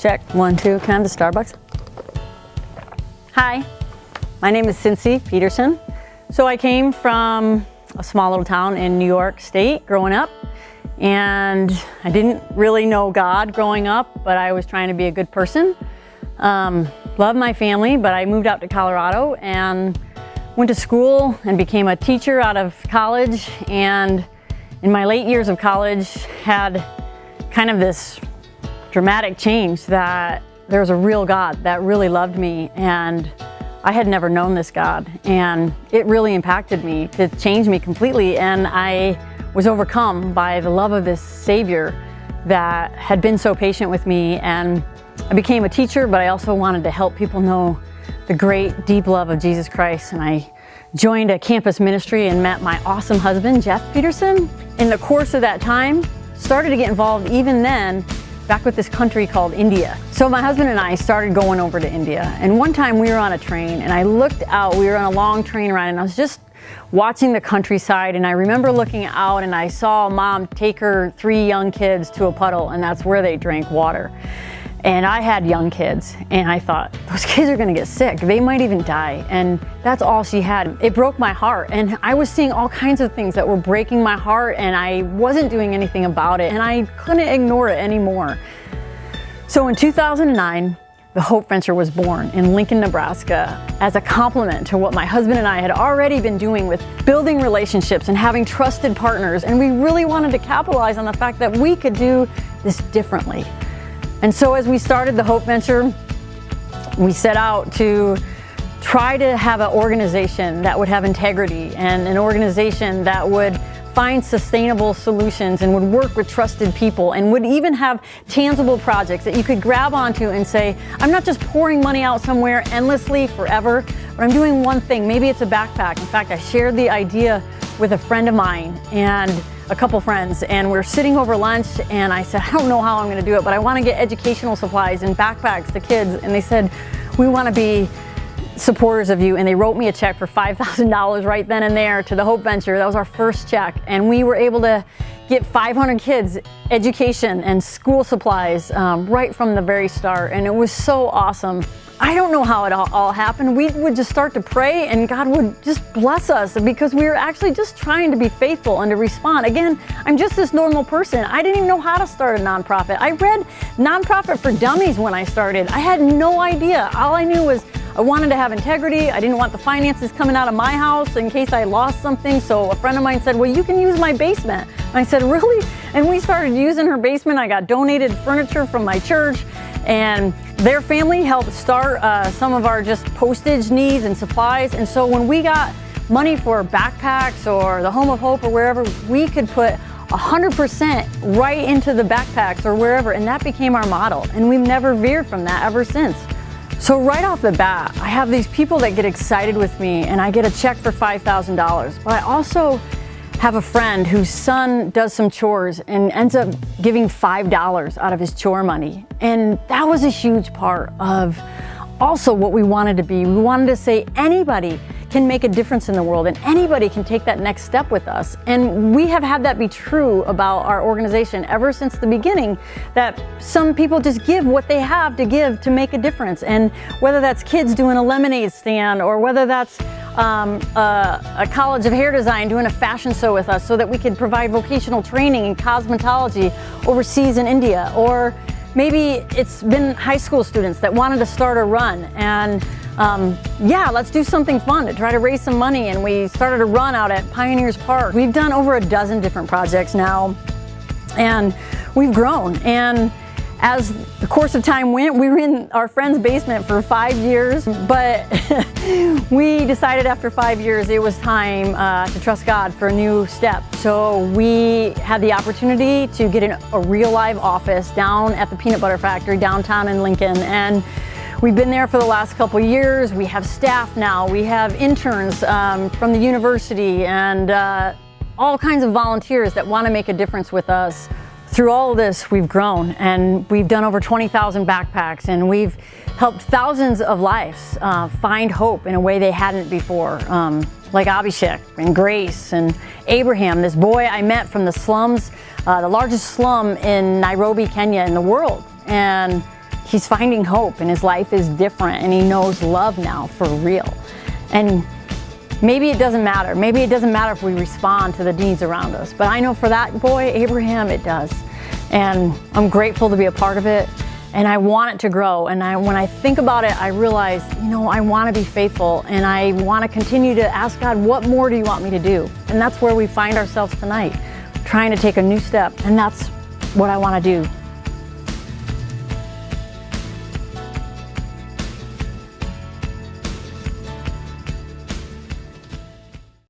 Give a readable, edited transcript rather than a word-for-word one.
Check, 1, 2, can I have the Starbucks? Hi, my name is Cincy Peterson. So I came from a small little town in New York State growing up, and I didn't really know God growing up, but I was trying to be a good person. Loved my family, but I moved out to Colorado and went to school and became a teacher out of college, and in my late years of college had kind of this dramatic change that there was a real God that really loved me, and I had never known this God, and it really impacted me to change me completely, and I was overcome by the love of this Savior that had been so patient with me. And I became a teacher, but I also wanted to help people know the great deep love of Jesus Christ, and I joined a campus ministry and met my awesome husband, Jeff Peterson. In the course of that time, started to get involved even then back with this country called India. So my husband and I started going over to India, and one time we were on a train and I looked out, we were on a long train ride, and I was just watching the countryside, and I remember looking out and I saw a mom take her 3 young kids to a puddle, and that's where they drank water. And I had young kids, and I thought, those kids are gonna get sick. They might even die. And that's all she had. It broke my heart. And I was seeing all kinds of things that were breaking my heart, and I wasn't doing anything about it, and I couldn't ignore it anymore. So in 2009, the Hope Venture was born in Lincoln, Nebraska, as a complement to what my husband and I had already been doing with building relationships and having trusted partners. And we really wanted to capitalize on the fact that we could do this differently. And so as we started the Hope Venture, we set out to try to have an organization that would have integrity, and an organization that would find sustainable solutions and would work with trusted people, and would even have tangible projects that you could grab onto and say, I'm not just pouring money out somewhere endlessly forever, but I'm doing one thing. Maybe it's a backpack. In fact, I shared the idea with a friend of mine and a couple friends, and we're sitting over lunch, and I said, I don't know how I'm going to do it, but I want to get educational supplies and backpacks to kids. And they said, we want to be supporters of you. And they wrote me a check for $5,000 right then and there to the Hope Venture. That was our first check, and we were able to get 500 kids education and school supplies right from the very start, and it was so awesome. I don't know how it all happened. We would just start to pray, and God would just bless us, because we were actually just trying to be faithful and to respond. Again, I'm just this normal person. I didn't even know how to start a nonprofit. I read Nonprofit for Dummies when I started. I had no idea. All I knew was I wanted to have integrity. I didn't want the finances coming out of my house in case I lost something. So a friend of mine said, well, you can use my basement. And I said, really? And we started using her basement. I got donated furniture from my church, and their family helped start some of our just postage needs and supplies. And so when we got money for backpacks or the Home of Hope or wherever, we could put 100% right into the backpacks or wherever, and that became our model. And we've never veered from that ever since. So right off the bat, I have these people that get excited with me, and I get a check for $5,000. But I also have a friend whose son does some chores and ends up giving $5 out of his chore money. And that was a huge part of also what we wanted to be. We wanted to say anybody can make a difference in the world, and anybody can take that next step with us. And we have had that be true about our organization ever since the beginning, that some people just give what they have to give to make a difference. And whether that's kids doing a lemonade stand, or whether that's a college of hair design doing a fashion show with us so that we could provide vocational training in cosmetology overseas in India, or maybe it's been high school students that wanted to start a run, and yeah, let's do something fun to try to raise some money, and we started a run out at Pioneers Park. We've done over a dozen different projects now, and we've grown. And as the course of time went, we were in our friend's basement for 5 years, but we decided after 5 years it was time to trust God for a new step. So we had the opportunity to get a real live office down at the Peanut Butter Factory downtown in Lincoln, and we've been there for the last couple of years. We have staff now, we have interns from the university, and all kinds of volunteers that want to make a difference with us. Through all of this, we've grown, and we've done over 20,000 backpacks, and we've helped thousands of lives find hope in a way they hadn't before, like Abhishek and Grace and Abraham, this boy I met from the slums, the largest slum in Nairobi, Kenya in the world. And he's finding hope and his life is different and he knows love now for real. And maybe it doesn't matter. Maybe it doesn't matter if we respond to the needs around us. But I know for that boy, Abraham, it does. And I'm grateful to be a part of it. And I want it to grow. And when I think about it, I realize, I want to be faithful. And I want to continue to ask God, what more do you want me to do? And that's where we find ourselves tonight, trying to take a new step. And that's what I want to do.